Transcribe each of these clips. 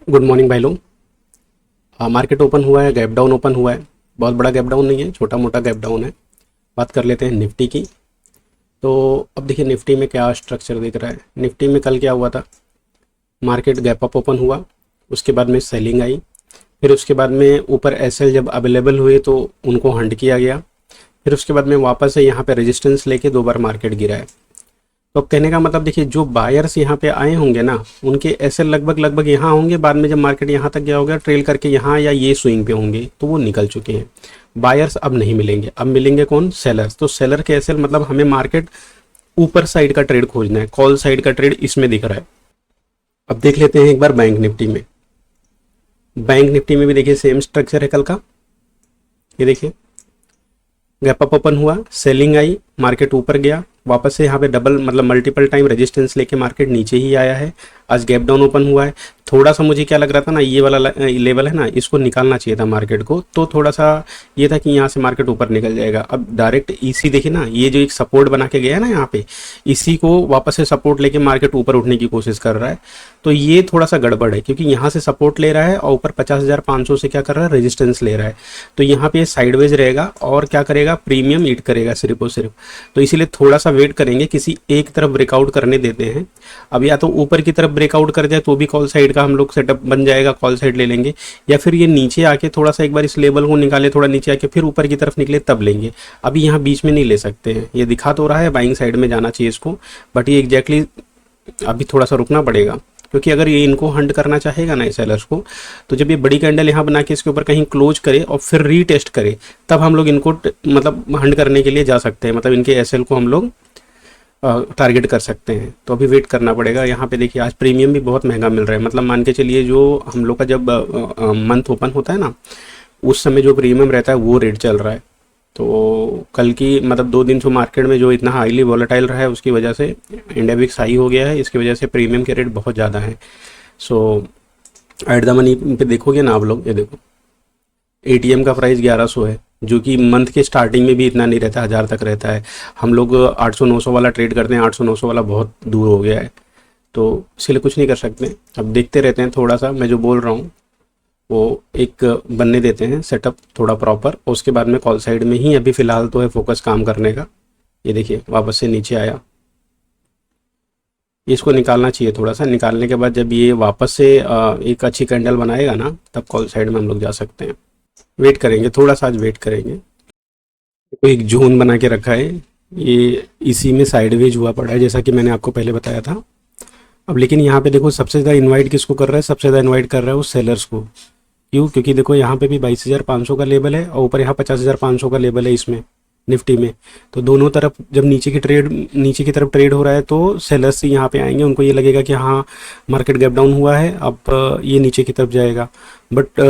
Good morning भाई लोग। Market open हुआ है, गैप डाउन ओपन हुआ है। बहुत बड़ा गैप डाउन नहीं है, छोटा मोटा गैप डाउन है। बात कर लेते हैं निफ्टी की। तो अब देखिए निफ्टी में क्या स्ट्रक्चर दिख रहा है। निफ्टी में कल क्या हुआ था, मार्केट गैप अप ओपन हुआ, उसके बाद में सेलिंग आई, फिर उसके बाद में ऊपर एसएल जब अवेलेबल हुए तो उनको हंड किया गया, फिर उसके बाद में वापस से यहाँ पे रेजिस्टेंस लेके 2 बार मार्केट गिरा है। तो अब कहने का मतलब देखिए, जो बायर्स यहाँ पे आए होंगे ना, उनके ऐसे लगभग लगभग यहाँ होंगे। बाद में जब मार्केट यहाँ तक गया होगा ट्रेल करके यहाँ या ये स्विंग पे होंगे तो वो निकल चुके हैं। बायर्स अब नहीं मिलेंगे, अब मिलेंगे कौन? सेलर्स। तो सेलर के ऐसे मतलब हमें मार्केट ऊपर साइड का ट्रेड खोजना है, कॉल साइड का ट्रेड इसमें दिख रहा है। अब देख लेते हैं एक बार बैंक निफ्टी में। बैंक निफ्टी में भी देखिए सेम स्ट्रक्चर है कल का। ये देखिए गैप अप ओपन हुआ, सेलिंग आई, मार्केट ऊपर गया, वापस से यहाँ पे डबल मतलब मल्टीपल टाइम रेजिस्टेंस लेके मार्केट नीचे ही आया है। आज गैप डाउन ओपन हुआ है। थोड़ा सा मुझे क्या लग रहा था ना, ये वाला लेवल है ना, इसको निकालना चाहिए था मार्केट को। तो थोड़ा सा ये था कि यहाँ से मार्केट ऊपर निकल जाएगा। अब डायरेक्ट इसी देखिए ना, ये जो एक सपोर्ट बना के गया है ना यहाँ पे, इसी को वापस से सपोर्ट लेके मार्केट ऊपर उठने की कोशिश कर रहा है। तो ये थोड़ा सा गड़बड़ है, क्योंकि यहाँ से सपोर्ट ले रहा है और ऊपर 50,500 से क्या कर रहा है, रेजिस्टेंस ले रहा है। तो यहाँ पे साइडवेज रहेगा और क्या करेगा, प्रीमियम ईट करेगा सिर्फ और सिर्फ। तो इसीलिए थोड़ा सा वेट करेंगे, किसी एक तरफ ब्रेकआउट करने देते हैं। अब या तो ऊपर की तरफ ब्रेकआउट कर जाए तो भी कॉल साइड का हम लोग सेटअप बन जाएगा, कॉल साइड ले लेंगे। या फिर ये नीचे आके थोड़ा सा एक बार इस लेवल को निकाले, थोड़ा नीचे आके फिर ऊपर की तरफ निकले तब लेंगे। अभी यहाँ बीच में नहीं ले सकते हैं। ये दिखा तो रहा है बाइंग साइड में जाना चाहिए इसको, बट ये एग्जैक्टली अभी थोड़ा सा रुकना पड़ेगा। क्योंकि अगर ये इनको हंड करना चाहेगा ना सेलर्स को, तो जब ये बड़ी कैंडल यहाँ बना के इसके ऊपर कहीं क्लोज करे और फिर रीटेस्ट करे, तब हम लोग इनको मतलब हंड करने के लिए जा सकते हैं। मतलब इनके एसएल को हम लोग टारगेट कर सकते हैं। तो अभी वेट करना पड़ेगा। यहाँ पे देखिए आज प्रीमियम भी बहुत महंगा मिल रहा है। मतलब मान के चलिए जो हम लोग का जब मंथ ओपन होता है ना, उस समय जो प्रीमियम रहता है वो रेट चल रहा है। तो कल की मतलब 2 दिन से मार्केट में जो इतना हाईली वॉलेटाइल रहा है, उसकी वजह से इंडिया विक्स हाई हो गया है। इसकी वजह से प्रीमियम के रेट बहुत ज़्यादा हैं। सो एट द मनी पे देखोगे ना आप लोग, ये देखो एटीएम का प्राइस 1100 है, जो कि मंथ के स्टार्टिंग में भी इतना नहीं रहता, 1000 तक रहता है। हम लोग 800-900 वाला ट्रेड करते हैं, 800-900 वाला बहुत दूर हो गया है। तो इसलिए कुछ नहीं कर सकते। अब देखते रहते हैं, थोड़ा सा मैं जो बोल रहा हूँ वो एक बनने देते हैं सेटअप थोड़ा प्रॉपर। उसके बाद में कॉल साइड में ही अभी फ़िलहाल तो है फोकस काम करने का। ये देखिए वापस से नीचे आया, इसको निकालना चाहिए थोड़ा सा। निकालने के बाद जब ये वापस से एक अच्छी कैंडल बनाएगा ना, तब कॉल साइड में हम लोग जा सकते हैं। वेट करेंगे थोड़ा सा, आज वेट करेंगे। तो एक जोन बना के रखा है, ये इसी में साइडवेज हुआ पड़ा है, जैसा कि मैंने आपको पहले बताया था। अब लेकिन यहाँ पे देखो सबसे ज़्यादा इनवाइट किसको कर रहा है, सबसे ज़्यादा इनवाइट कर रहा है वो सेलर्स को। क्यों? क्योंकि देखो यहाँ पे भी 22,500 का लेवल है और ऊपर यहाँ 50,500 का लेवल है इसमें निफ्टी में। तो दोनों तरफ जब नीचे की तरफ ट्रेड हो रहा है तो सेलर्स ही यहाँ पे आएंगे। उनको ये लगेगा कि हाँ मार्केट गैप डाउन हुआ है, अब ये नीचे की तरफ जाएगा। बट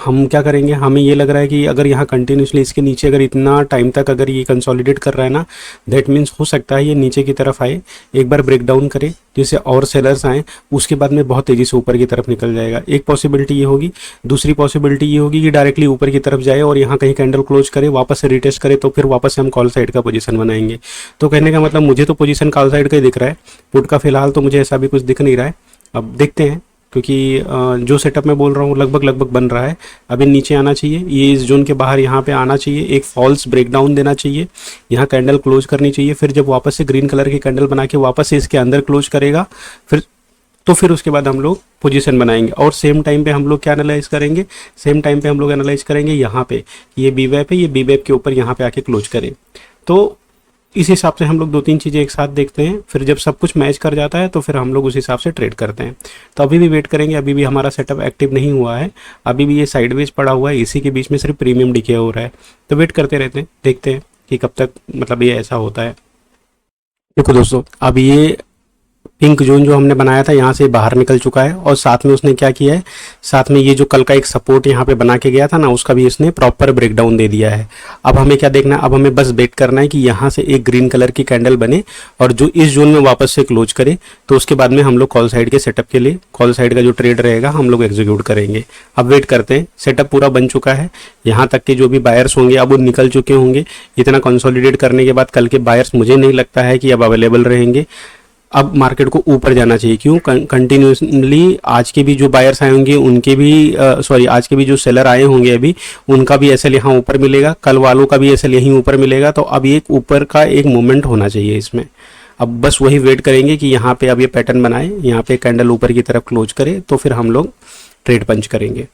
हम क्या करेंगे, हमें ये लग रहा है कि अगर यहाँ कंटिन्यूसली इसके नीचे अगर इतना टाइम तक अगर ये कंसोलिडेट कर रहा है ना, दैट मीन्स हो सकता है ये नीचे की तरफ आए, एक बार ब्रेक डाउन करे जिससे और सेलर्स आए, उसके बाद में बहुत तेज़ी से ऊपर की तरफ निकल जाएगा। एक पॉसिबिलिटी ये होगी। दूसरी पॉसिबिलिटी ये होगी कि डायरेक्टली ऊपर की तरफ जाए और यहाँ कहीं कैंडल क्लोज करे, वापस से रिटेस्ट करे, तो फिर वापस से हम कॉल साइड का पोजीशन बनाएंगे। तो कहने का मतलब मुझे तो पोजीशन कॉल साइड का ही दिख रहा है, पुट का फिलहाल तो मुझे ऐसा भी कुछ दिख नहीं रहा है। अब देखते हैं, क्योंकि जो सेटअप मैं बोल रहा हूँ लगभग बन रहा है। अभी नीचे आना चाहिए, ये इस जोन के बाहर यहाँ पे आना चाहिए, एक फॉल्स ब्रेकडाउन देना चाहिए, यहाँ कैंडल क्लोज करनी चाहिए। फिर जब वापस से ग्रीन कलर की कैंडल बना के वापस से इसके अंदर क्लोज करेगा, फिर उसके बाद हम लोग पोजीशन बनाएंगे। और सेम टाइम पे हम लोग क्या एनालाइज करेंगे, यहाँ पे ये बी वेप है, ये बी वेप के ऊपर यहाँ पे आके क्लोज करें। तो इस हिसाब से हम लोग 2-3 चीज़ें एक साथ देखते हैं। फिर जब सब कुछ मैच कर जाता है तो फिर हम लोग उस हिसाब से ट्रेड करते हैं। तो अभी भी वेट करेंगे, अभी भी हमारा सेटअप एक्टिव नहीं हुआ है, अभी भी ये साइडवेज पड़ा हुआ है, इसी के बीच में सिर्फ प्रीमियम डिके हो रहा है। तो वेट करते रहते हैं, देखते हैं कि कब तक मतलब ये ऐसा होता है। देखो दोस्तों, अब ये पिंक जोन जो हमने बनाया था यहाँ से बाहर निकल चुका है, और साथ में उसने क्या किया है, साथ में ये जो कल का एक सपोर्ट यहाँ पे बना के गया था ना, उसका भी इसने प्रॉपर ब्रेकडाउन दे दिया है। अब हमें क्या देखना है, अब हमें बस वेट करना है कि यहाँ से एक ग्रीन कलर की कैंडल बने और जो इस जोन में वापस से क्लोज करे, तो उसके बाद में हम लोग कॉल साइड के सेटअप के लिए कॉल साइड का जो ट्रेड रहेगा हम लोग एग्जीक्यूट करेंगे। अब वेट करते हैं, सेटअप पूरा बन चुका है। यहाँ तक के जो भी बायर्स होंगे अब वो निकल चुके होंगे। इतना कंसोलिडेट करने के बाद कल के बायर्स मुझे नहीं लगता है कि अब अवेलेबल रहेंगे। अब मार्केट को ऊपर जाना चाहिए। क्यों? कंटिन्यूसली आज के भी जो बायर्स आए होंगे उनके भी सॉरी आज के भी जो सेलर आए होंगे अभी, उनका भी एसएल यहाँ ऊपर मिलेगा, कल वालों का भी एसएल यहीं ऊपर मिलेगा। तो अब एक ऊपर का एक मूवमेंट होना चाहिए इसमें। अब बस वही वेट करेंगे कि यहाँ पे अब ये पैटर्न बनाए, यहाँ पे कैंडल ऊपर की तरफ क्लोज करे, तो फिर हम लोग ट्रेड पंच करेंगे।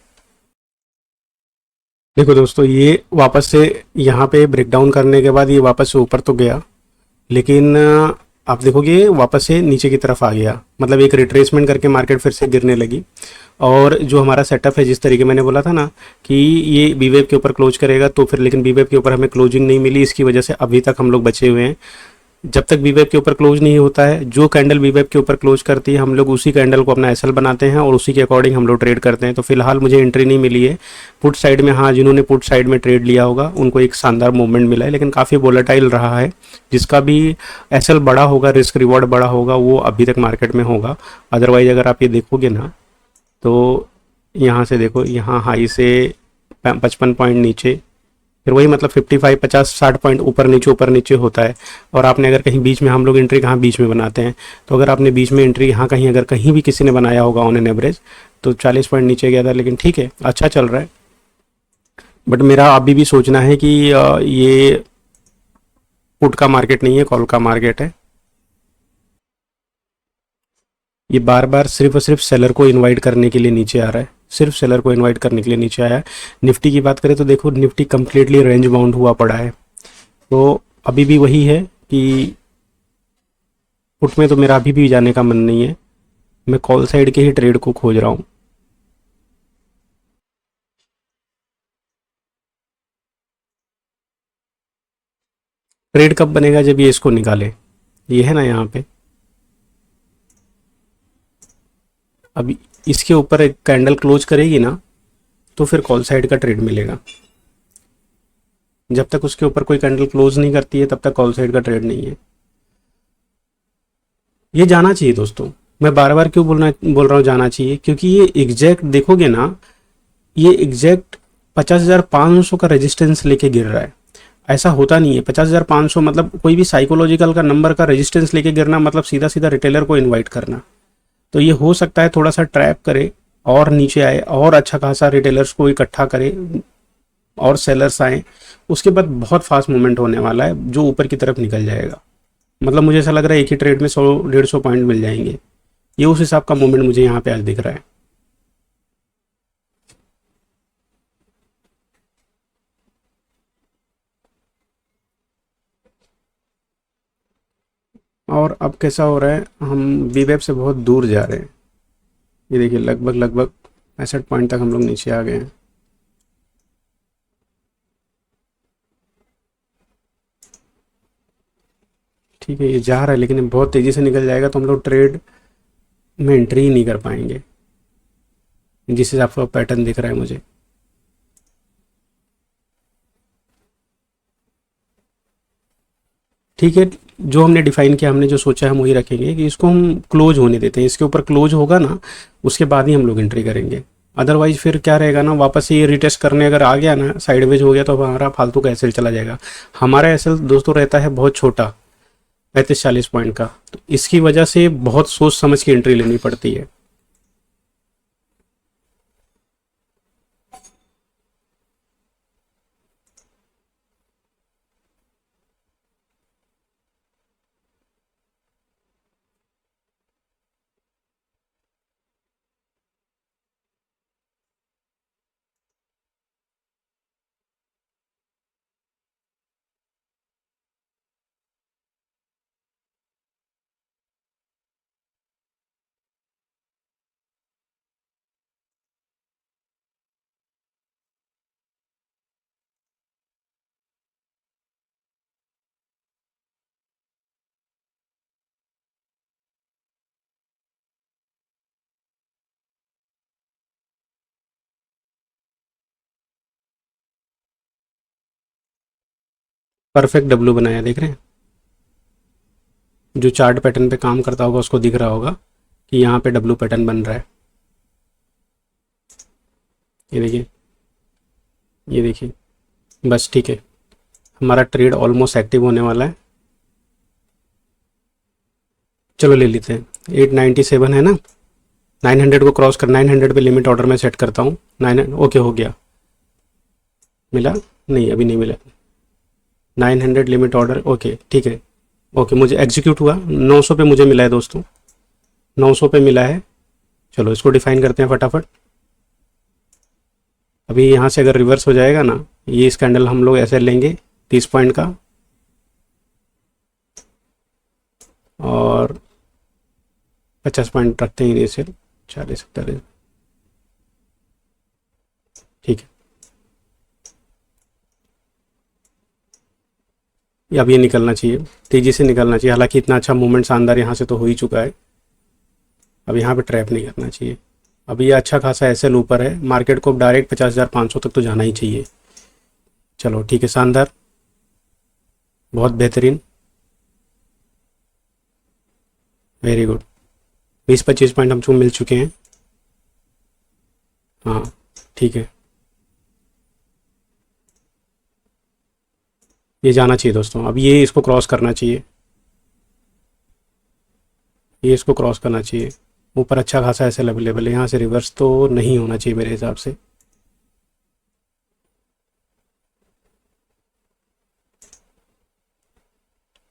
देखो दोस्तों, ये वापस से यहाँ पे ब्रेकडाउन करने के बाद ये वापस से ऊपर तो गया, लेकिन आप देखोगे वापस से नीचे की तरफ आ गया, मतलब एक रिट्रेसमेंट करके मार्केट फिर से गिरने लगी। और जो हमारा सेटअप है, जिस तरीके मैंने बोला था ना कि ये बी वेव के ऊपर क्लोज करेगा, तो फिर लेकिन बी वेव के ऊपर हमें क्लोजिंग नहीं मिली, इसकी वजह से अभी तक हम लोग बचे हुए हैं। जब तक बी वेव के ऊपर क्लोज नहीं होता है, जो कैंडल बी वेव के ऊपर क्लोज करती है, हम लोग उसी कैंडल को अपना एसएल बनाते हैं और उसी के अकॉर्डिंग हम लोग ट्रेड करते हैं। तो फिलहाल मुझे एंट्री नहीं मिली है पुट साइड में। हाँ, जिन्होंने पुट साइड में ट्रेड लिया होगा उनको एक शानदार मूवमेंट मिला है, लेकिन काफ़ी वोलेटाइल रहा है। जिसका भी एसएल बड़ा होगा, रिस्क रिवॉर्ड बड़ा होगा, वो अभी तक मार्केट में होगा। अदरवाइज अगर आप ये देखोगे ना, तो यहाँ से देखो, यहाँ हाई से 55 पॉइंट नीचे, फिर वही मतलब 55 50 60 पॉइंट ऊपर नीचे होता है। और आपने अगर कहीं बीच में, हम लोग एंट्री कहाँ बीच में बनाते हैं, तो अगर आपने बीच में एंट्री यहाँ कहीं अगर कहीं भी किसी ने बनाया होगा ऑन एन एवरेज, तो 40 पॉइंट नीचे गया था। लेकिन ठीक है, अच्छा चल रहा है। बट मेरा अभी भी सोचना है कि ये पुट का मार्केट नहीं है, कॉल का मार्केट है। ये बार बार सिर्फ और सिर्फ सेलर को इनवाइट करने के लिए नीचे आ रहा है, सिर्फ सेलर को इनवाइट करने के लिए नीचे आया है। निफ्टी की बात करें तो देखो, निफ्टी कंप्लीटली रेंज बाउंड हुआ पड़ा है। तो अभी भी वही है कि पुट में तो मेरा अभी भी जाने का मन नहीं है, मैं कॉल साइड के ही ट्रेड को खोज रहा हूँ। ट्रेड कब बनेगा? जब ये इसको निकाले, ये है ना यहाँ पे, अब इसके ऊपर एक कैंडल क्लोज करेगी ना, तो फिर कॉल साइड का ट्रेड मिलेगा। जब तक उसके ऊपर कोई कैंडल क्लोज नहीं करती है, तब तक कॉल साइड का ट्रेड नहीं है। ये जाना चाहिए दोस्तों। मैं बार बार क्यों बोल रहा हूँ जाना चाहिए, क्योंकि ये एग्जैक्ट देखोगे ना, ये एग्जैक्ट 50,500 का रेजिस्टेंस लेके गिर रहा है। ऐसा होता नहीं है। 50,500 मतलब कोई भी साइकोलॉजिकल का नंबर का रेजिस्टेंस लेके गिरना मतलब सीधा सीधा रिटेलर को इनवाइट करना। तो ये हो सकता है थोड़ा सा ट्रैप करे और नीचे आए और अच्छा खासा रिटेलर्स को इकट्ठा करे और सेलर्स आए, उसके बाद बहुत फास्ट मूवमेंट होने वाला है जो ऊपर की तरफ निकल जाएगा। मतलब मुझे ऐसा लग रहा है एक ही ट्रेड में 100-150 पॉइंट मिल जाएंगे। ये उस हिसाब का मूवमेंट मुझे यहाँ पे आज दिख रहा है। और अब कैसा हो रहा है, हम वी वेब से बहुत दूर जा रहे हैं। ये देखिए, लगभग लगभग 65 पॉइंट तक हम लोग नीचे आ गए हैं। ठीक है, ये जा रहा है लेकिन ये बहुत तेज़ी से निकल जाएगा, तो हम लोग ट्रेड में एंट्री ही नहीं कर पाएंगे, जिस हिसाब का पैटर्न दिख रहा है मुझे। ठीक है, जो हमने डिफाइन किया, हमने जो सोचा है हम वही रखेंगे कि इसको हम क्लोज होने देते हैं। इसके ऊपर क्लोज होगा ना, उसके बाद ही हम लोग एंट्री करेंगे। अदरवाइज फिर क्या रहेगा ना, वापस से ये रिटेस्ट करने अगर आ गया ना, साइडवेज हो गया, तो हमारा फालतू का एसएल चला जाएगा। हमारा एसएल दोस्तों रहता है बहुत छोटा, 35-40 पॉइंट का, तो इसकी वजह से बहुत सोच समझ के एंट्री लेनी पड़ती है। परफेक्ट डब्लू बनाया, देख रहे हैं? जो चार्ट पैटर्न पे काम करता होगा उसको दिख रहा होगा कि यहाँ पे डब्लू पैटर्न बन रहा है। ये देखिए, ये देखिए, बस ठीक है, हमारा ट्रेड ऑलमोस्ट एक्टिव होने वाला है। चलो ले लेते हैं, 897 है ना, 900 को क्रॉस कर, 900 पे लिमिट ऑर्डर में सेट करता हूँ। 900 ओके हो गया, मिला नहीं, अभी नहीं मिला। 900 लिमिट ऑर्डर, ओके ठीक है, ओके मुझे एग्जीक्यूट हुआ। 900 पे मुझे मिला है दोस्तों, 900 पे मिला है। चलो इसको डिफाइन करते हैं फटाफट। अभी यहाँ से अगर रिवर्स हो जाएगा ना, ये इस कैंडल हम लोग ऐसे लेंगे 30 पॉइंट का, और 50 पॉइंट रखते हैं इनिशियल, 40 41, ठीक है। अब ये निकलना चाहिए, तेज़ी से निकलना चाहिए। हालांकि इतना अच्छा मूवमेंट शानदार यहाँ से तो हो ही चुका है, अब यहाँ पे ट्रैप नहीं करना चाहिए। अभी ये अच्छा खासा एसएल ऊपर है, मार्केट को डायरेक्ट 50,500 तक तो जाना ही चाहिए। चलो ठीक है, शानदार, बहुत बेहतरीन, वेरी गुड। 20-25 पॉइंट हमको मिल चुके हैं, हाँ ठीक है। ये जाना चाहिए दोस्तों, अब ये इसको क्रॉस करना चाहिए, ये इसको क्रॉस करना चाहिए। ऊपर अच्छा खासा ऐसे अवेलेबल है, यहाँ से रिवर्स तो नहीं होना चाहिए मेरे हिसाब से।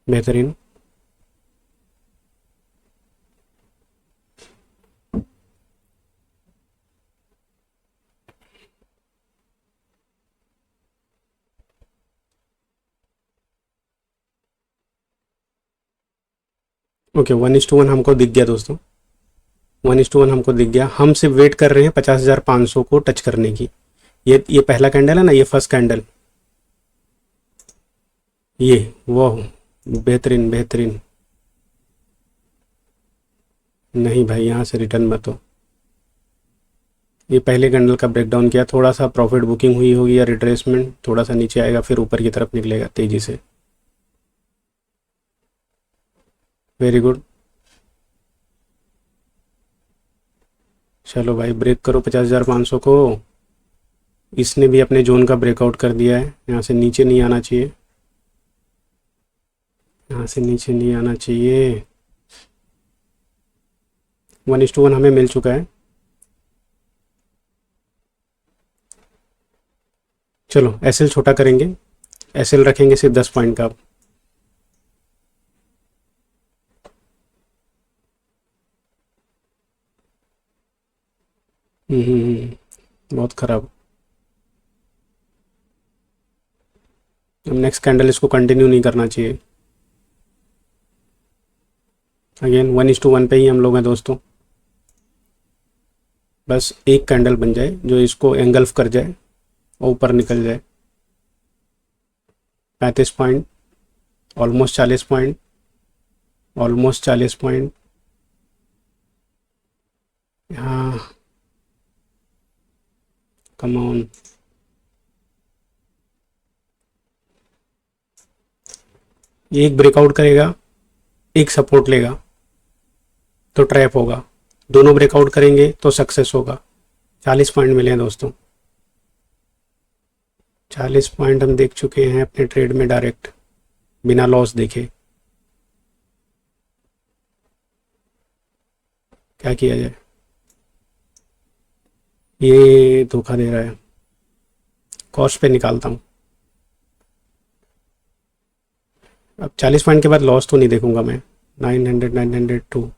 बेहतरीन, ओके 1:1 हमको दिख गया दोस्तों, 1:1 हमको दिख गया। हम सिर्फ वेट कर रहे हैं 50,500 को टच करने की। ये पहला कैंडल है ना, ये फर्स्ट कैंडल, ये वो बेहतरीन बेहतरीन। नहीं भाई, यहाँ से रिटर्न मत हो। ये पहले कैंडल का ब्रेकडाउन किया, थोड़ा सा प्रॉफिट बुकिंग हुई होगी या रिट्रेसमेंट, थोड़ा सा नीचे आएगा फिर ऊपर की तरफ निकलेगा तेज़ी से। वेरी गुड, चलो भाई ब्रेक करो 50,500 को। इसने भी अपने जोन का ब्रेकआउट कर दिया है, यहाँ से नीचे नहीं आना चाहिए, यहाँ से नीचे नहीं आना चाहिए। 1:1 हमें मिल चुका है। चलो एसएल छोटा करेंगे, एसएल रखेंगे सिर्फ 10 पॉइंट का। बहुत ख़राब। अब नेक्स्ट कैंडल इसको कंटिन्यू नहीं करना चाहिए। अगेन 1:1 पे ही हम लोग हैं दोस्तों, बस एक कैंडल बन जाए जो इसको एंगल्फ कर जाए और ऊपर निकल जाए। 35 point, almost 40 point, almost 40 point. हाँ कम ऑन, एक ब्रेकआउट करेगा, एक सपोर्ट लेगा तो ट्रैप होगा, दोनों ब्रेकआउट करेंगे तो सक्सेस होगा। 40 पॉइंट मिले हैं दोस्तों, 40 पॉइंट हम देख चुके हैं अपने ट्रेड में डायरेक्ट, बिना लॉस देखे। क्या किया जाए, ये धोखा दे रहा है। कॉस्ट पे निकालता हूँ, अब 40 पॉइंट के बाद लॉस तो नहीं देखूंगा मैं। 900 902,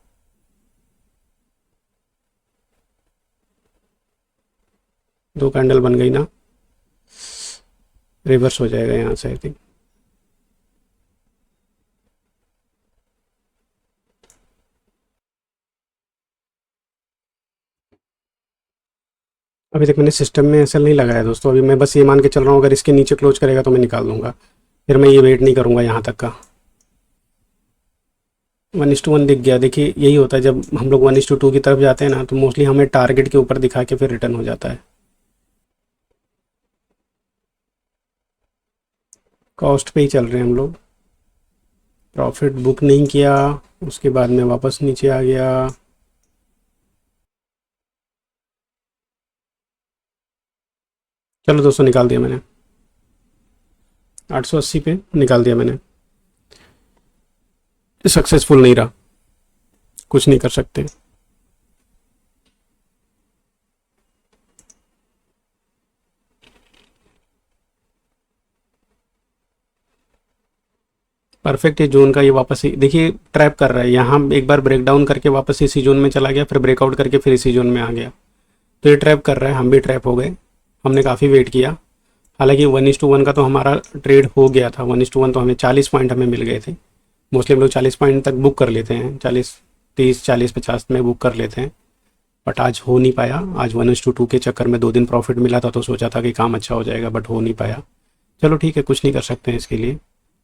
दो कैंडल बन गई ना, रिवर्स हो जाएगा यहाँ से आई थिंक। अभी तक मैंने सिस्टम में ऐसा नहीं लगाया दोस्तों, अभी मैं बस ये मान के चल रहा हूँ अगर इसके नीचे क्लोज करेगा तो मैं निकाल दूंगा, फिर मैं ये वेट नहीं करूँगा यहाँ तक का। 1:1 दिख गया, देखिए यही होता है जब हम लोग 1:2 की तरफ जाते हैं ना, तो मोस्टली हमें टारगेट के ऊपर दिखा के फिर रिटर्न हो जाता है। कॉस्ट पे ही चल रहे हैं हम लोग, प्रॉफिट बुक नहीं किया, उसके बाद में वापस नीचे आ गया। चलो दोस्तों निकाल दिया मैंने, 880 पे निकाल दिया मैंने, सक्सेसफुल नहीं रहा। कुछ नहीं कर सकते। परफेक्ट है जोन का, ये वापस ही देखिए ट्रैप कर रहा है, यहाँ एक बार ब्रेक डाउन करके वापस इसी जोन में चला गया, फिर ब्रेकआउट करके फिर इसी जोन में आ गया। तो ये ट्रैप कर रहा है, हम भी ट्रैप हो गए। हमने काफ़ी वेट किया, हालांकि 1:1 का तो हमारा ट्रेड हो गया था। 1:1 तो हमें 40 पॉइंट हमें मिल गए थे। मोस्टली हम लोग 40 पॉइंट तक बुक कर लेते हैं, 40 30 40 50 में बुक कर लेते हैं। बट आज हो नहीं पाया। आज 1:2 के चक्कर में 2 दिन प्रॉफिट मिला था, तो सोचा था कि काम अच्छा हो जाएगा, बट हो नहीं पाया। चलो ठीक है, कुछ नहीं कर सकते हैं इसके लिए।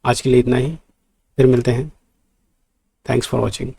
आज के लिए इतना ही, फिर मिलते हैं। Thanks for watching.